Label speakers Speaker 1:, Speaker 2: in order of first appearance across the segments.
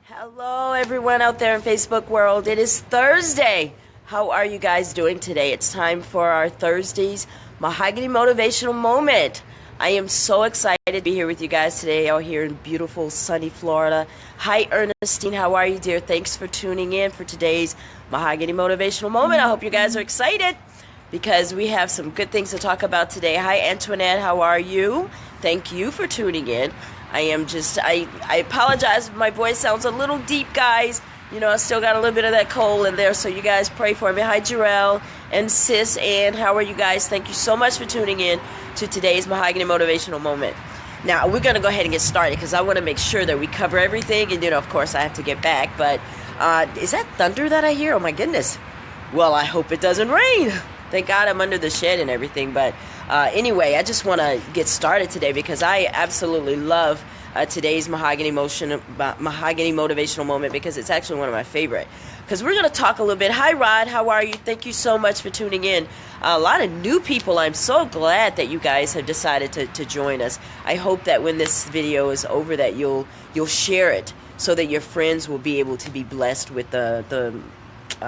Speaker 1: Hello, everyone out there in Facebook world. It is Thursday. How are you guys doing today? It's time for our Thursday's Mahogany Motivational Moment. I am so excited to be here with you guys today out here in beautiful, sunny Florida. Hi, Ernestine. How are you, dear? Thanks for tuning in for today's Mahogany Motivational Moment. I hope you guys are excited because we have some good things to talk about today. Hi, Antoinette. How are you? Thank you for tuning in. I apologize if my voice sounds a little deep, guys. You know, I still got a little bit of that cold in there, so you guys pray for me. Hi, Jarrell and Sis Ann. How are you guys? Thank you so much for tuning in to today's Mahogany Motivational Moment. Now, we're going to go ahead and get started because I want to make sure that we cover everything. And, of course, I have to get back. But is that thunder that I hear? Oh, my goodness. Well, I hope it doesn't rain. Thank God I'm under the shed and everything. But anyway, I just want to get started today because I absolutely love today's Mahogany Motivational Moment because it's actually one of my favorite. Because we're going to talk a little bit. Hi, Rod. How are you? Thank you so much for tuning in. A lot of new people. I'm so glad that you guys have decided to join us. I hope that when this video is over that you'll share it so that your friends will be able to be blessed with the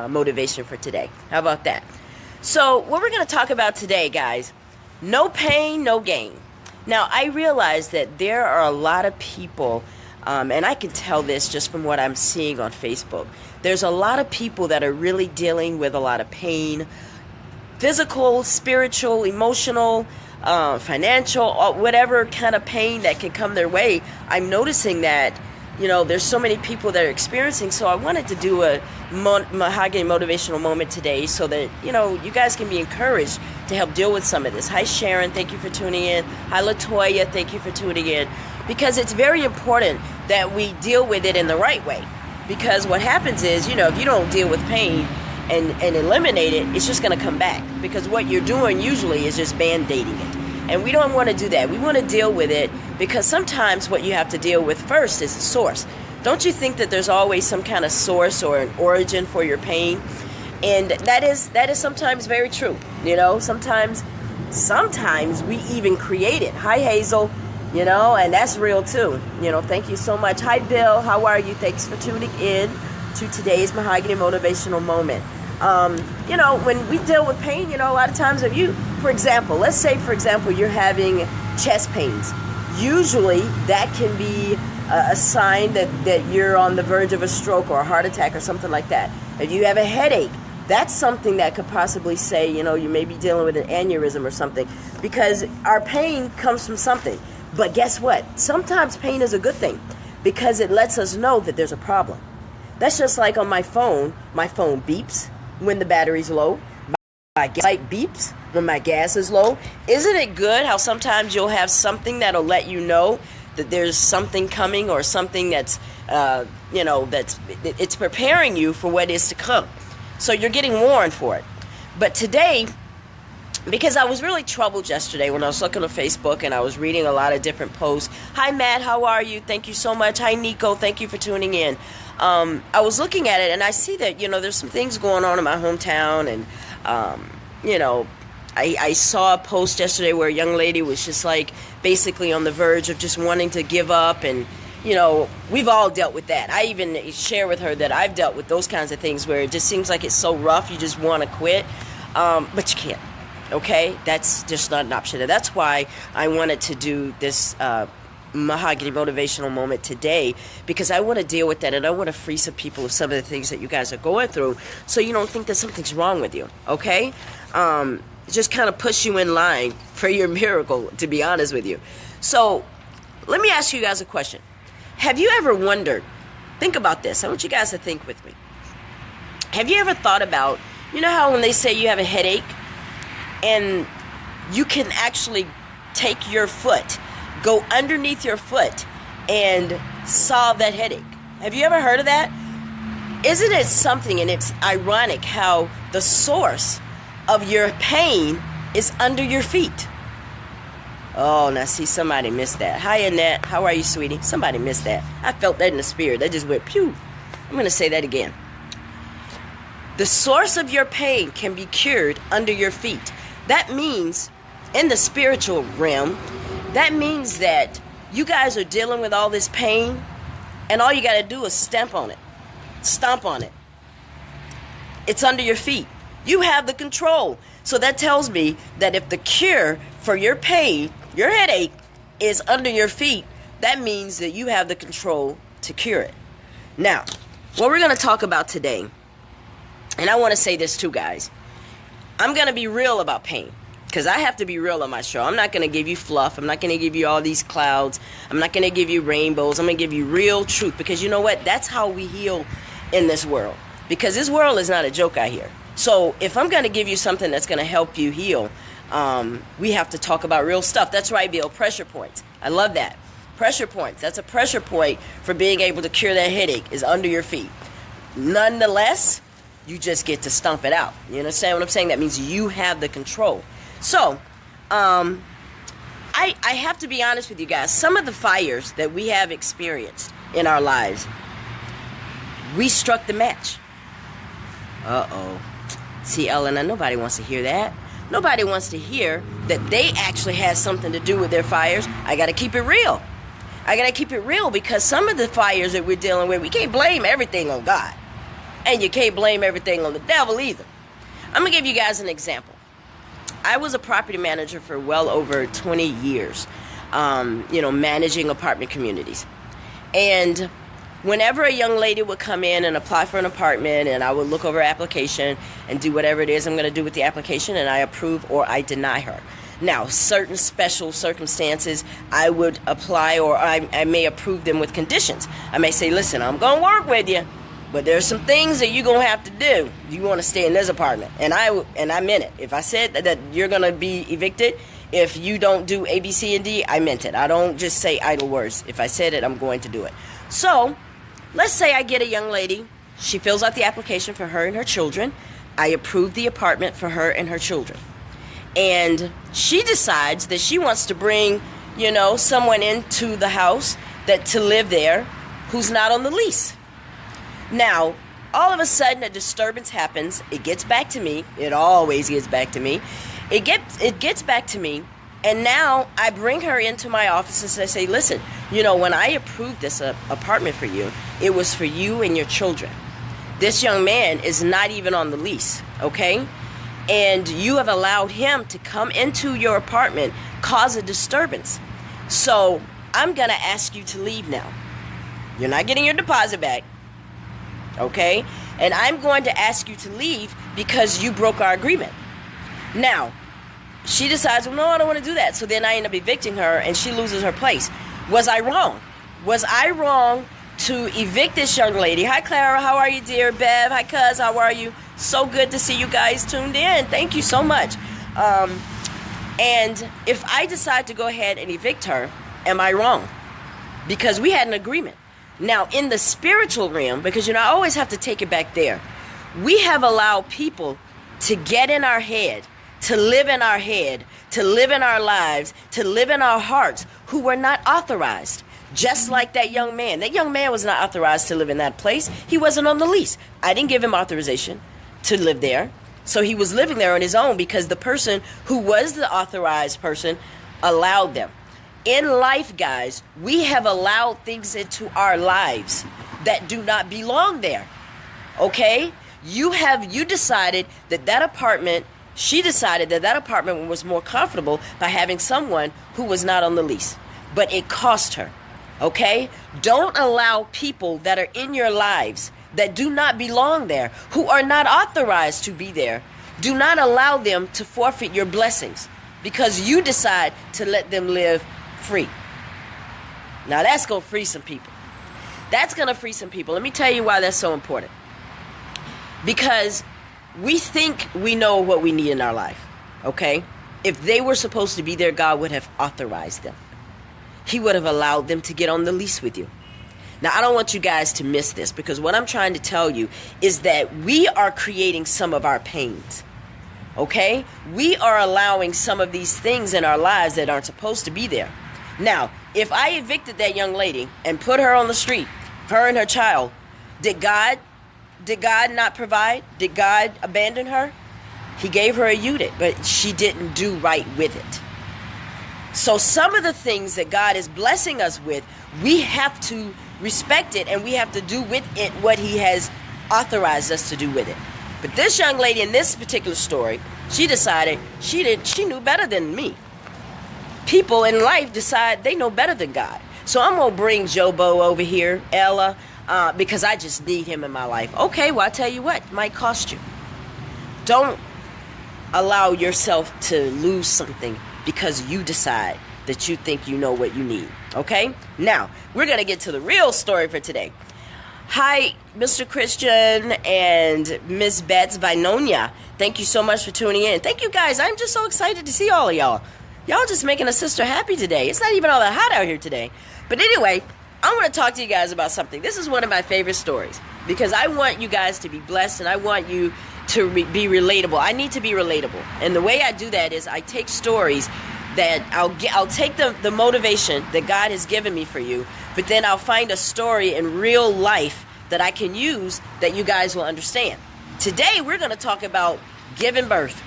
Speaker 1: motivation for today. How about that? So what we're going to talk about today, guys, no pain, no gain. Now, I realize that there are a lot of people, and I can tell this just from what I'm seeing on Facebook. There's a lot of people that are really dealing with a lot of pain, physical, spiritual, emotional, financial, whatever kind of pain that can come their way. I'm noticing that, there's so many people that are experiencing. So I wanted to do a Mahogany Motivational Moment today so that, you guys can be encouraged to help deal with some of this. Hi, Sharon. Thank you for tuning in. Hi, LaToya. Thank you for tuning in. Because it's very important that we deal with it in the right way. Because what happens is, if you don't deal with pain and eliminate it, it's just going to come back. Because what you're doing usually is just band-aiding it. And we don't want to do that. We want to deal with it because sometimes what you have to deal with first is the source. Don't you think that there's always some kind of source or an origin for your pain? And that is sometimes very true. Sometimes we even create it. Hi, Hazel. And that's real too. Thank you so much. Hi, Bill. How are you? Thanks for tuning in to today's Mahogany Motivational Moment. When we deal with pain, a lot of times let's say, for example, you're having chest pains. Usually that can be a sign that you're on the verge of a stroke or a heart attack or something like that. If you have a headache, that's something that could possibly say, you may be dealing with an aneurysm or something, because our pain comes from something. But guess what? Sometimes pain is a good thing because it lets us know that there's a problem. That's just like on my phone beeps when the battery's low. My gas light beeps when my gas is low. Isn't it good how sometimes you'll have something that'll let you know that there's something coming or something that's, it's preparing you for what is to come. So you're getting warned for it. But today, because I was really troubled yesterday when I was looking on Facebook and I was reading a lot of different posts. Hi, Matt. How are you? Thank you so much. Hi, Nico. Thank you for tuning in. I was looking at it and I see that, there's some things going on in my hometown. And, I saw a post yesterday where a young lady was just like basically on the verge of just wanting to give up. And, we've all dealt with that. I even share with her that I've dealt with those kinds of things where it just seems like it's so rough you just want to quit. But you can't. Okay? That's just not an option. And that's why I wanted to do this Mahogany Motivational Moment today, because I want to deal with that and I want to free some people of some of the things that you guys are going through so you don't think that something's wrong with you. Okay? Just kind of push you in line for your miracle, to be honest with you. So let me ask you guys a question. Have you ever wondered, think about this, I want you guys to think with me. Have you ever thought about, how when they say you have a headache and you can actually take your foot, go underneath your foot and solve that headache? Have you ever heard of that? Isn't it something, and it's ironic how the source of your pain is under your feet? Oh, now see, somebody missed that. Hi, Annette. How are you, sweetie? Somebody missed that. I felt that in the spirit. That just went pew. I'm going to say that again. The source of your pain can be cured under your feet. That means, in the spiritual realm, that means that you guys are dealing with all this pain And all you got to do is stomp on it. It's under your feet. You have the control. So that tells me that if the cure for your pain, your headache, is under your feet, that means that you have the control to cure it. Now, what we're going to talk about today, and I want to say this too, guys. I'm going to be real about pain, because I have to be real on my show. I'm not going to give you fluff. I'm not going to give you all these clouds. I'm not going to give you rainbows. I'm going to give you real truth, because you know what? That's how we heal in this world, because this world is not a joke out here. So if I'm going to give you something that's going to help you heal, we have to talk about real stuff. That's right, Bill. Pressure points. I love that. Pressure points. That's a pressure point for being able to cure that headache, is under your feet. Nonetheless, you just get to stomp it out. You understand what I'm saying? That means you have the control. So, I have to be honest with you guys. Some of the fires that we have experienced in our lives, we struck the match. Uh-oh. See, Ellen, nobody wants to hear that. Nobody wants to hear that they actually had something to do with their fires. I got to keep it real. Because some of the fires that we're dealing with, we can't blame everything on God. And you can't blame everything on the devil either. I'm going to give you guys an example. I was a property manager for well over 20 years, managing apartment communities. And whenever a young lady would come in and apply for an apartment, and I would look over her application and do whatever it is I'm going to do with the application, and I approve or I deny her. Now, certain special circumstances, I would apply, or I may approve them with conditions. I may say, listen, I'm going to work with you, but there's some things that you're going to have to do. You want to stay in this apartment. And I meant it. If I said that you're going to be evicted, if you don't do A, B, C, and D, I meant it. I don't just say idle words. If I said it, I'm going to do it. So, let's say I get a young lady. She fills out the application for her and her children. I approve the apartment for her and her children. And she decides that she wants to bring, someone into the house to live there who's not on the lease. Now, all of a sudden, a disturbance happens. It gets back to me. It always gets back to me. It gets back to me. And now I bring her into my office and I say, listen, when I approved this apartment for you, it was for you and your children. This young man is not even on the lease, okay? And you have allowed him to come into your apartment, cause a disturbance. So I'm going to ask you to leave now. You're not getting your deposit back, okay? And I'm going to ask you to leave because you broke our agreement. Now, she decides, well, no, I don't want to do that. So then I end up evicting her and she loses her place. Was I wrong? Was I wrong to evict this young lady? Hi, Clara. How are you, dear? Bev. Hi, Cuz. How are you? So good to see you guys tuned in. Thank you so much. And if I decide to go ahead and evict her, am I wrong? Because we had an agreement. Now, in the spiritual realm, because, I always have to take it back there, we have allowed people to get in our head, to live in our head, to live in our lives, to live in our hearts, who were not authorized. Just like that young man. That young man was not authorized to live in that place. He wasn't on the lease. I didn't give him authorization to live there. So he was living there on his own because the person who was the authorized person allowed them. In life, guys, we have allowed things into our lives that do not belong there. Okay? You decided that apartment, she decided that apartment was more comfortable by having someone who was not on the lease. But it cost her. Okay? Don't allow people that are in your lives that do not belong there, who are not authorized to be there. Do not allow them to forfeit your blessings because you decide to let them live free. Now that's going to free some people. That's going to free some people. Let me tell you why that's so important. Because we think we know what we need in our life. Okay? If they were supposed to be there, God would have authorized them. He would have allowed them to get on the lease with you. Now, I don't want you guys to miss this because what I'm trying to tell you is that we are creating some of our pains. Okay? We are allowing some of these things in our lives that aren't supposed to be there. Now, if I evicted that young lady and put her on the street, her and her child, did God not provide? Did God abandon her? He gave her a unit, but she didn't do right with it. So some of the things that God is blessing us with, we have to respect it, and we have to do with it what he has authorized us to do with it. But this young lady in this particular story, she decided she knew better than me. People in life decide they know better than God. So I'm going to bring Jobo over here, Ella, because I just need him in my life. Okay, well, I tell you what, it might cost you. Don't allow yourself to lose something because you decide that you think you know what you need. Okay? Now, we're going to get to the real story for today. Hi, Mr. Christian and Miss Betts Vinonia. Thank you so much for tuning in. Thank you, guys. I'm just so excited to see all of y'all. Y'all just making a sister happy today. It's not even all that hot out here today. But anyway, I want to talk to you guys about something. This is one of my favorite stories because I want you guys to be blessed and I want you to be relatable. I need to be relatable. And the way I do that is I take stories that I'll take the motivation that God has given me for you, but then I'll find a story in real life that I can use that you guys will understand. Today, we're going to talk about giving birth.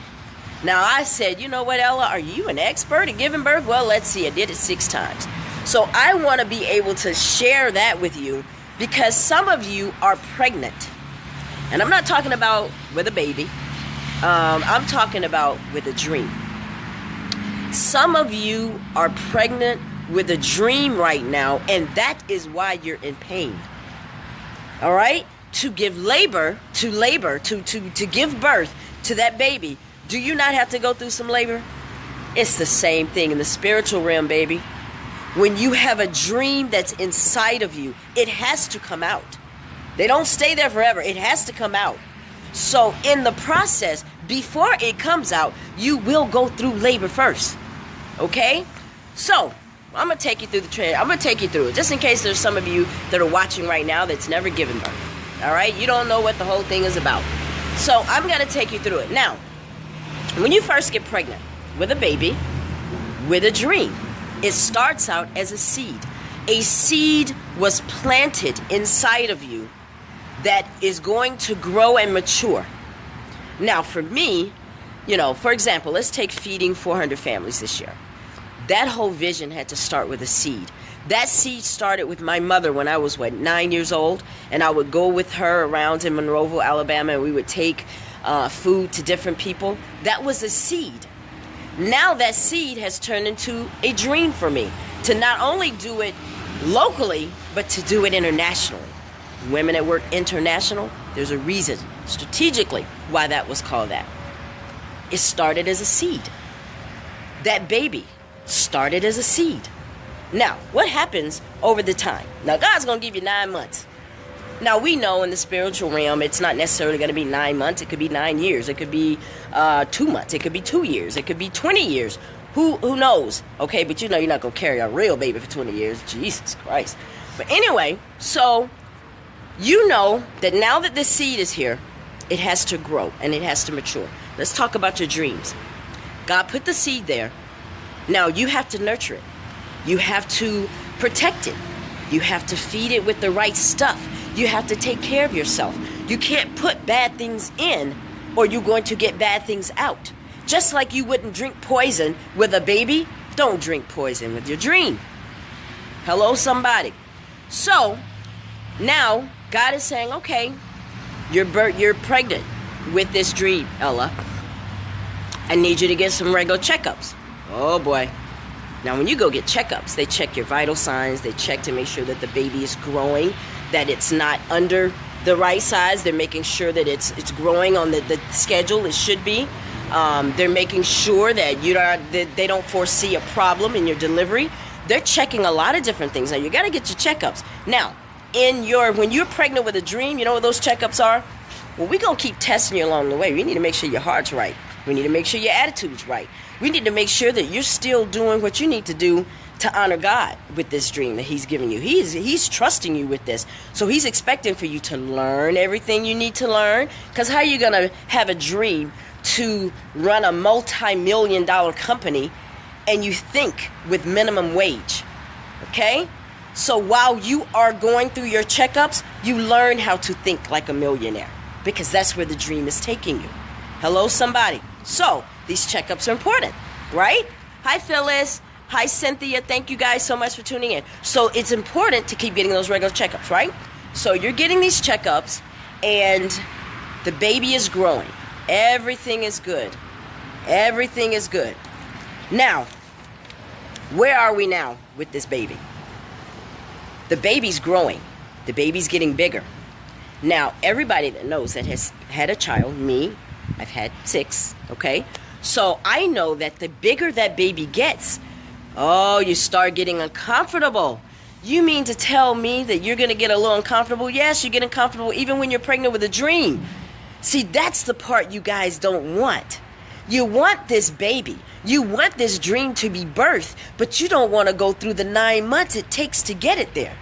Speaker 1: Now, I said, you know what, Ella, are you an expert at giving birth? Well, let's see. I did it 6 times. So I want to be able to share that with you because some of you are pregnant. And I'm not talking about with a baby. I'm talking about with a dream. Some of you are pregnant with a dream right now, and that is why you're in pain. All right? To give labor, to give birth to that baby, do you not have to go through some labor? It's the same thing in the spiritual realm, baby. When you have a dream that's inside of you, it has to come out. They don't stay there forever. It has to come out. So in the process, before it comes out, you will go through labor first. Okay? So I'm going to take you through the training. I'm going to take you through it. Just in case there's some of you that are watching right now that's never given birth. All right? You don't know what the whole thing is about. So I'm going to take you through it. Now, when you first get pregnant with a baby, with a dream, it starts out as a seed. A seed was planted inside of you that is going to grow and mature. Now, for me, for example, let's take feeding 400 families this year. That whole vision had to start with a seed. That seed started with my mother when I was, 9 years old, and I would go with her around in Monroeville, Alabama, and we would take food to different people. That was a seed. Now that seed has turned into a dream for me to not only do it locally, but to do it internationally. Women at Work International, there's a reason strategically why that was called that. It started as a seed. That baby started as a seed. Now, what happens over the time? Now, God's going to give you 9 months. Now, we know in the spiritual realm, it's not necessarily going to be 9 months. It could be 9 years. It could be 2 months. It could be 2 years. It could be 20 years. Who knows? Okay, but you're not going to carry a real baby for 20 years. Jesus Christ. But anyway, so you know that now that this seed is here, it has to grow and it has to mature. Let's talk about your dreams. God put the seed there. Now you have to nurture it. You have to protect it. You have to feed it with the right stuff. You have to take care of yourself. You can't put bad things in or you're going to get bad things out. Just like you wouldn't drink poison with a baby, don't drink poison with your dream. Hello, somebody. So now God is saying, okay, you're pregnant with this dream, Ella. I need you to get some regular checkups. Oh boy. Now when you go get checkups, they check your vital signs. They check to make sure that the baby is growing, that it's not under the right size. They're making sure that it's growing on the schedule it should be. They're making sure that they don't foresee a problem in your delivery. They're checking a lot of different things. Now you got to get your checkups. Now, when you're pregnant with a dream, you know what those checkups are? Well, we're going to keep testing you along the way. We need to make sure your heart's right. We need to make sure your attitude's right. We need to make sure that you're still doing what you need to do to honor God with this dream that He's giving you. He's trusting you with this. So He's expecting for you to learn everything you need to learn. Because how are you going to have a dream to run a multi-million-dollar company and you think with minimum wage? Okay? So while you are going through your checkups, you learn how to think like a millionaire. Because that's where the dream is taking you. Hello, somebody. So these checkups are important, right? Hi, Phyllis. Hi, Cynthia. Thank you guys so much for tuning in. So it's important to keep getting those regular checkups, right? So you're getting these checkups, and the baby is growing. Everything is good. Everything is good. Now, where are we now with this baby? The baby's growing. The baby's getting bigger. Now, everybody that knows that has had a child, me, I've had 6, okay? So I know that the bigger that baby gets, oh, you start getting uncomfortable. You mean to tell me that you're going to get a little uncomfortable? Yes, you get uncomfortable even when you're pregnant with a dream. See, that's the part you guys don't want. You want this baby. You want this dream to be birthed, but you don't want to go through the 9 months it takes to get it there.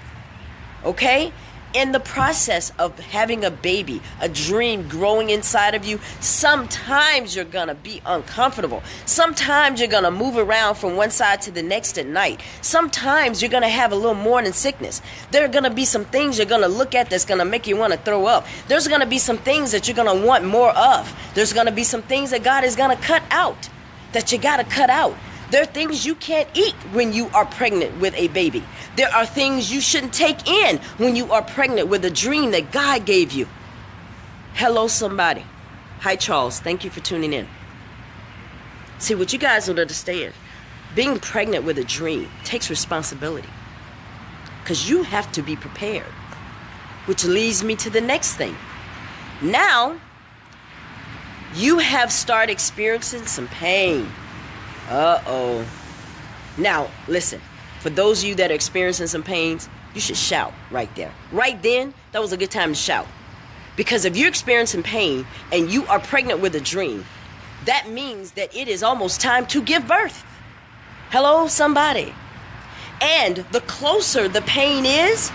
Speaker 1: Okay? In the process of having a baby, a dream growing inside of you, sometimes you're going to be uncomfortable. Sometimes you're going to move around from one side to the next at night. Sometimes you're going to have a little morning sickness. There are going to be some things you're going to look at that's going to make you want to throw up. There's going to be some things that you're going to want more of. There's going to be some things that God is going to cut out, that you got to cut out. There are things you can't eat when you are pregnant with a baby. There are things you shouldn't take in when you are pregnant with a dream that God gave you. Hello, somebody. Hi, Charles. Thank you for tuning in. See, what you guys don't understand, being pregnant with a dream takes responsibility, because you have to be prepared, which leads me to the next thing. Now, you have started experiencing some pain. Uh-oh. Now, listen. For those of you that are experiencing some pains, you should shout right there. Right then, that was a good time to shout. Because if you're experiencing pain and you are pregnant with a dream, that means that it is almost time to give birth. Hello, somebody. And the closer the pain is,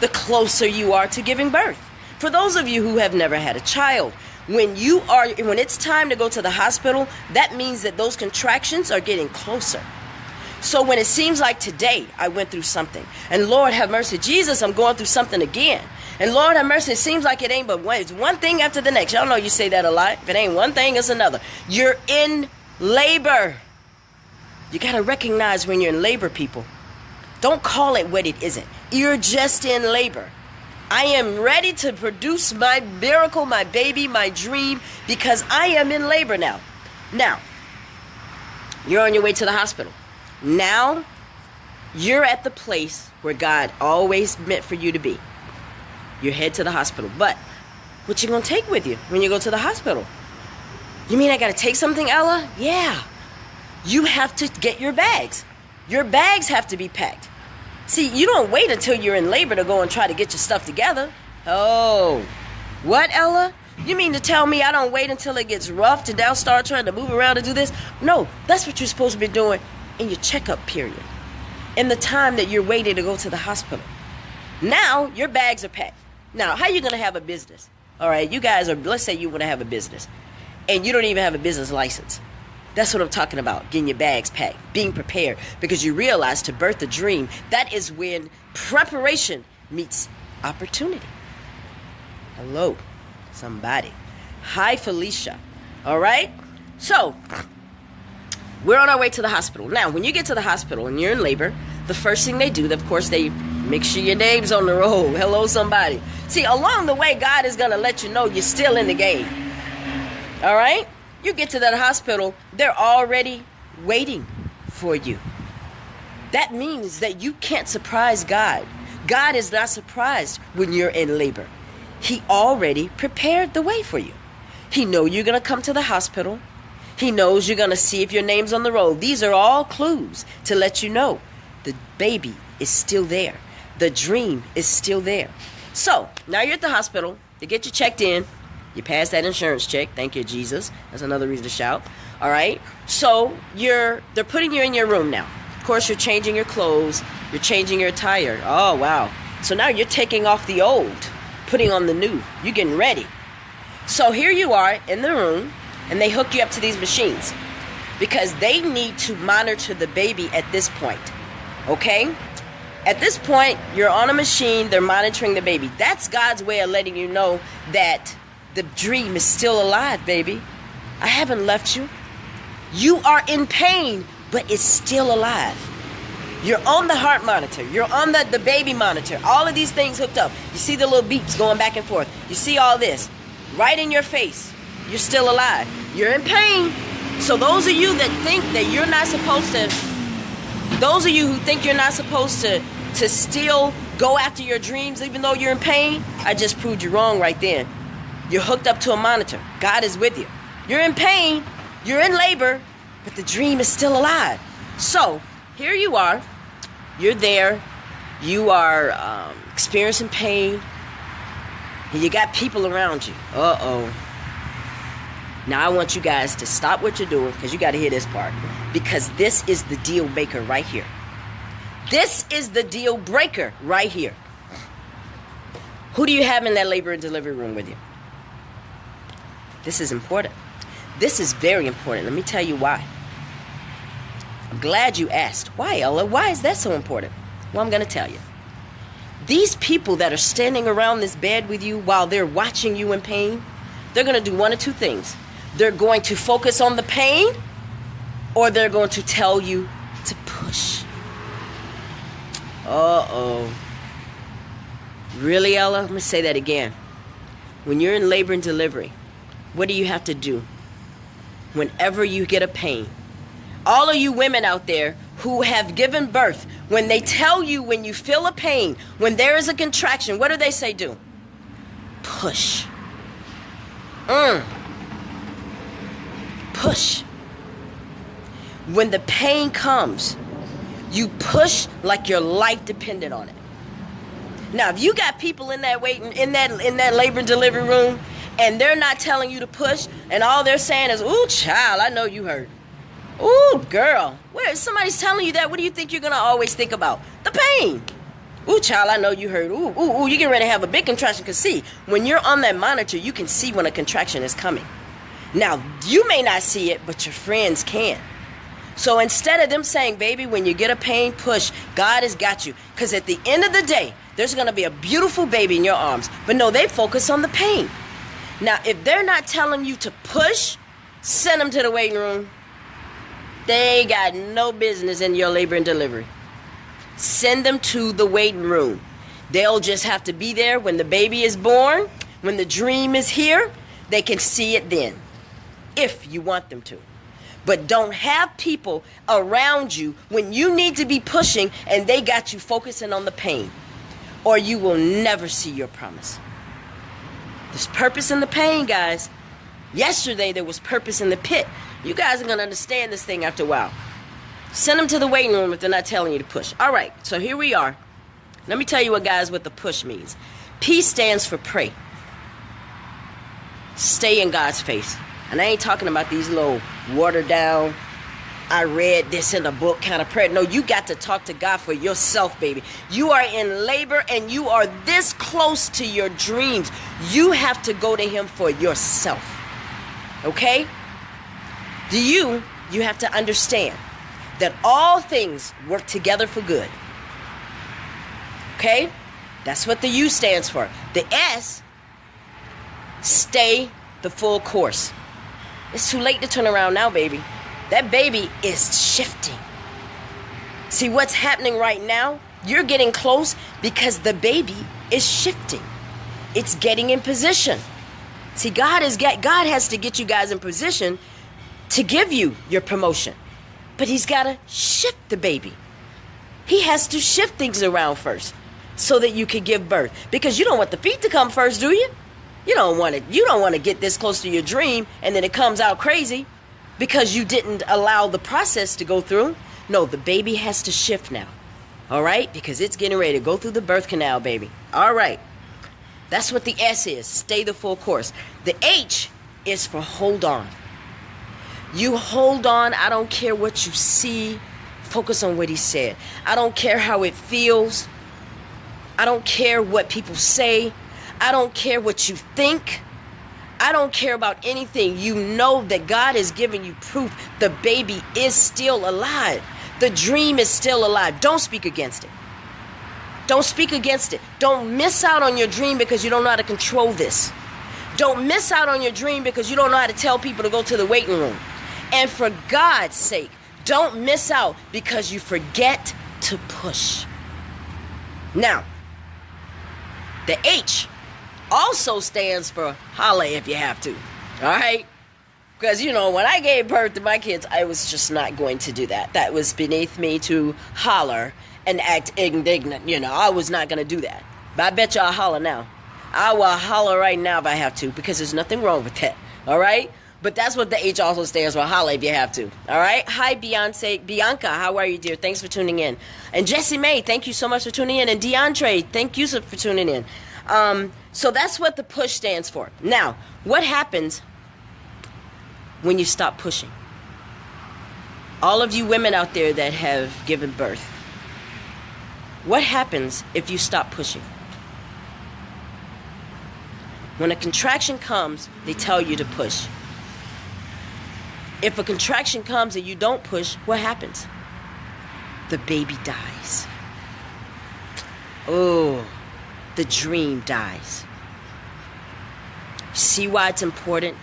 Speaker 1: the closer you are to giving birth. For those of you who have never had a child, when it's time to go to the hospital, that means that those contractions are getting closer. So when it seems like today I went through something, and Lord have mercy, Jesus, I'm going through something again. And Lord have mercy, it seems like it ain't but one. It's one thing after the next. Y'all know you say that a lot. If it ain't one thing, it's another. You're in labor. You got to recognize when you're in labor, people. Don't call it what it isn't. You're just in labor. I am ready to produce my miracle, my baby, my dream, because I am in labor now. Now, you're on your way to the hospital. Now, you're at the place where God always meant for you to be. You head to the hospital. But what you going to take with you when you go to the hospital? You mean I got to take something, Ella? Yeah. You have to get your bags. Your bags have to be packed. See, you don't wait until you're in labor to go and try to get your stuff together. Oh, what, Ella? You mean to tell me I don't wait until it gets rough to now start trying to move around and do this? No, that's what you're supposed to be doing in your checkup period, in the time that you're waiting to go to the hospital. Now, your bags are packed. Now, how are you going to have a business? All right, you guys are, let's say you want to have a business, and you don't even have a business license. That's what I'm talking about, getting your bags packed, being prepared, because you realize to birth a dream, that is when preparation meets opportunity. Hello, somebody. Hi, Felicia. All right? So, we're on our way to the hospital. Now, when you get to the hospital and you're in labor, the first thing they do, of course, they make sure your name's on the roll. Hello, somebody. See, along the way, God is going to let you know you're still in the game. All right? You get to that hospital, they're already waiting for you. That means that you can't surprise God. God is not surprised when you're in labor. He already prepared the way for you. He knows you're going to come to the hospital. He knows you're going to see if your name's on the roll. These are all clues to let you know the baby is still there. The dream is still there. So, now you're at the hospital. They get you checked in. You pass that insurance check. Thank you, Jesus. That's another reason to shout. All right? So, they're putting you in your room now. Of course, you're changing your clothes. You're changing your attire. Oh, wow. So now you're taking off the old, putting on the new. You're getting ready. So here you are in the room. And they hook you up to these machines because they need to monitor the baby at this point. Okay? At this point, you're on a machine. They're monitoring the baby. That's God's way of letting you know that the dream is still alive, baby. I haven't left you. You are in pain, but it's still alive. You're on the heart monitor. You're on the baby monitor. All of these things hooked up. You see the little beeps going back and forth. You see all this right in your face. You're still alive. You're in pain. So those of you that think that you're not supposed to, those of you who think you're not supposed to still go after your dreams even though you're in pain, I just proved you wrong right then. You're hooked up to a monitor. God is with you. You're in pain. You're in labor, but the dream is still alive. So here you are. You're there. You are experiencing pain. And you got people around you. Uh-oh. Now I want you guys to stop what you're doing, because you got to hear this part. Because this is the deal maker right here. This is the deal breaker right here. Who do you have in that labor and delivery room with you? This is important. This is very important. Let me tell you why. I'm glad you asked. Why, Ella? Why is that so important? Well, I'm going to tell you. These people that are standing around this bed with you while they're watching you in pain, they're going to do one of two things. They're going to focus on the pain, or they're going to tell you to push. Uh-oh. Really, Ella? I'm going to say that again. When you're in labor and delivery, what do you have to do? Whenever you get a pain, all of you women out there who have given birth, when they tell you when you feel a pain, when there is a contraction, what do they say do? Push. Push. When the pain comes, you push like your life depended on it. Now, if you got people in that waiting in that labor and delivery room, and they're not telling you to push, and all they're saying is, "Ooh, child, I know you hurt. Ooh, girl." Where somebody's telling you that, what do you think you're gonna always think about? The pain. Ooh, child, I know you hurt. Ooh, you getting ready to have a big contraction. Cause see, when you're on that monitor, you can see when a contraction is coming. Now, you may not see it, but your friends can. So instead of them saying, "Baby, when you get a pain, push. God has got you." Because at the end of the day, there's going to be a beautiful baby in your arms. But no, they focus on the pain. Now, if they're not telling you to push, send them to the waiting room. They got no business in your labor and delivery. Send them to the waiting room. They'll just have to be there when the baby is born, when the dream is here. They can see it then, if you want them to. But don't have people around you when you need to be pushing and they got you focusing on the pain, or you will never see your promise. There's purpose in the pain, guys. Yesterday there was purpose in the pit. You guys are going to understand this thing after a while. Send them to the waiting room if they're not telling you to push. All right, so here we are. Let me tell you what the push means. P stands for pray. Stay in God's face. And I ain't talking about these little watered down, I read this in a book kind of prayer. No, you got to talk to God for yourself, baby. You are in labor and you are this close to your dreams. You have to go to Him for yourself. Okay? You have to understand that all things work together for good. Okay? That's what the U stands for. The S, stay the full course. It's too late to turn around now, baby. That baby is shifting. See what's happening right now? You're getting close because the baby is shifting. It's getting in position. See, God has to get you guys in position to give you your promotion. But He's got to shift the baby. He has to shift things around first so that you can give birth. Because you don't want the feet to come first, do you? You don't want to get this close to your dream and then it comes out crazy because you didn't allow the process to go through. No, the baby has to shift now. All right? Because it's getting ready to go through the birth canal, baby. All right. That's what the S is. Stay the full course. The H is for hold on. You hold on. I don't care what you see. Focus on what He said. I don't care how it feels. I don't care what people say. I don't care what you think. I don't care about anything. You know that God has given you proof. The baby is still alive. The dream is still alive. Don't speak against it. Don't speak against it. Don't miss out on your dream because you don't know how to control this. Don't miss out on your dream because you don't know how to tell people to go to the waiting room. And for God's sake, don't miss out because you forget to push. Now, the H also stands for holla if you have to. All right? Because, you know, when I gave birth to my kids, I was just not going to do that. That was beneath me to holler and act indignant. You know, I was not going to do that. But I bet you I'll holler now. I will holler right now if I have to, because there's nothing wrong with that. All right? But that's what the H also stands for, holla if you have to. All right? Hi, Bianca, how are you, dear? Thanks for tuning in. And Jessie May, thank you so much for tuning in. And DeAndre, thank you for tuning in. So that's what the push stands for. Now, what happens when you stop pushing? All of you women out there that have given birth, what happens if you stop pushing? When a contraction comes, they tell you to push. If a contraction comes and you don't push, what happens? The baby dies. Oh, the dream dies. See why it's important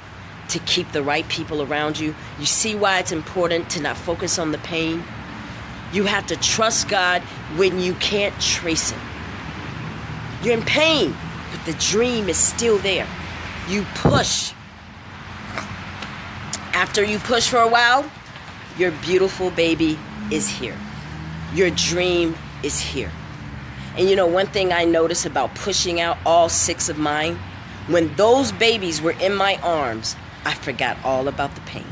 Speaker 1: to keep the right people around you? You see why it's important to not focus on the pain? You have to trust God when you can't trace Him. You're in pain, but the dream is still there. You push. After you push for a while, your beautiful baby is here. Your dream is here. And you know, one thing I noticed about pushing out all 6 of mine, when those babies were in my arms, I forgot all about the pain.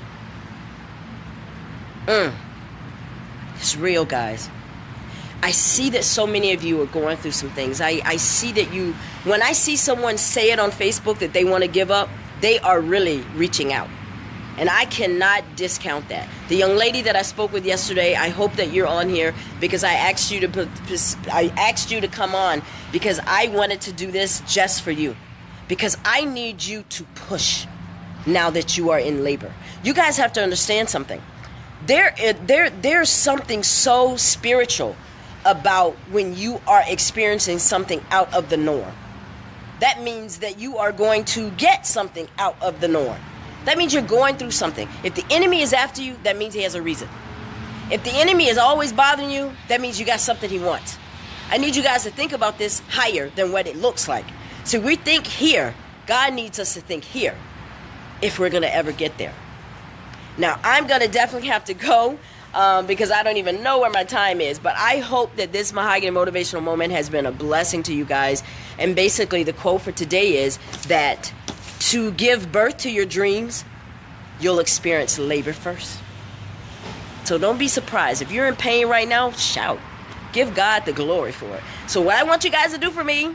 Speaker 1: It's real, guys. I see that so many of you are going through some things. I see that when I see someone say it on Facebook that they want to give up, they are really reaching out. And I cannot discount that. The young lady that I spoke with yesterday, I hope that you're on here, because I asked you to come on because I wanted to do this just for you. Because I need you to push now that you are in labor. You guys have to understand something. There's something so spiritual about when you are experiencing something out of the norm. That means that you are going to get something out of the norm. That means you're going through something. If the enemy is after you, that means he has a reason. If the enemy is always bothering you, that means you got something he wants. I need you guys to think about this higher than what it looks like. So we think here. God needs us to think here if we're going to ever get there. Now, I'm going to definitely have to go because I don't even know where my time is. But I hope that this Mahogany Motivational Moment has been a blessing to you guys. And basically, the quote for today is that to give birth to your dreams, you'll experience labor first. So don't be surprised. If you're in pain right now, shout. Give God the glory for it. So what I want you guys to do for me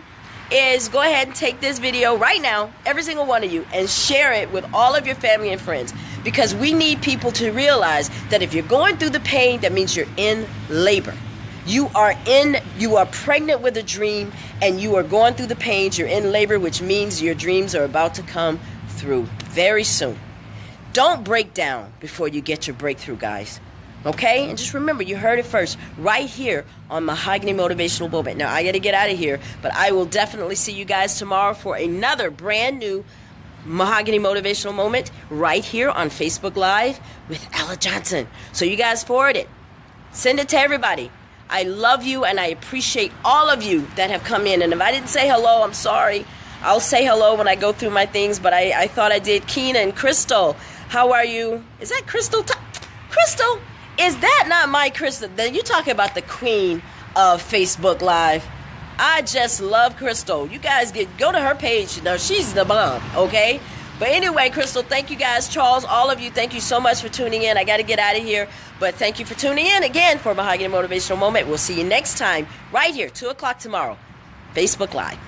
Speaker 1: is go ahead and take this video right now, every single one of you, and share it with all of your family and friends. Because we need people to realize that if you're going through the pain, that means you're in labor. You are pregnant with a dream, and you are going through the pains. You're in labor, which means your dreams are about to come through very soon. Don't break down before you get your breakthrough, guys. Okay? And just remember, you heard it first right here on Mahogany Motivational Moment. Now, I got to get out of here, but I will definitely see you guys tomorrow for another brand new Mahogany Motivational Moment right here on Facebook Live with Ella Johnson. So you guys forward it. Send it to everybody. I love you, and I appreciate all of you that have come in. And if I didn't say hello, I'm sorry. I'll say hello when I go through my things, but I thought I did. Keena and Crystal, how are you? Is that Crystal? Crystal? Is that not my Crystal? Then you're talking about the queen of Facebook Live. I just love Crystal. You guys go to her page. No, she's the bomb, okay? But anyway, Crystal, thank you guys. Charles, all of you, thank you so much for tuning in. I got to get out of here. But thank you for tuning in again for Mahogany Motivational Moment. We'll see you next time right here, 2 o'clock tomorrow, Facebook Live.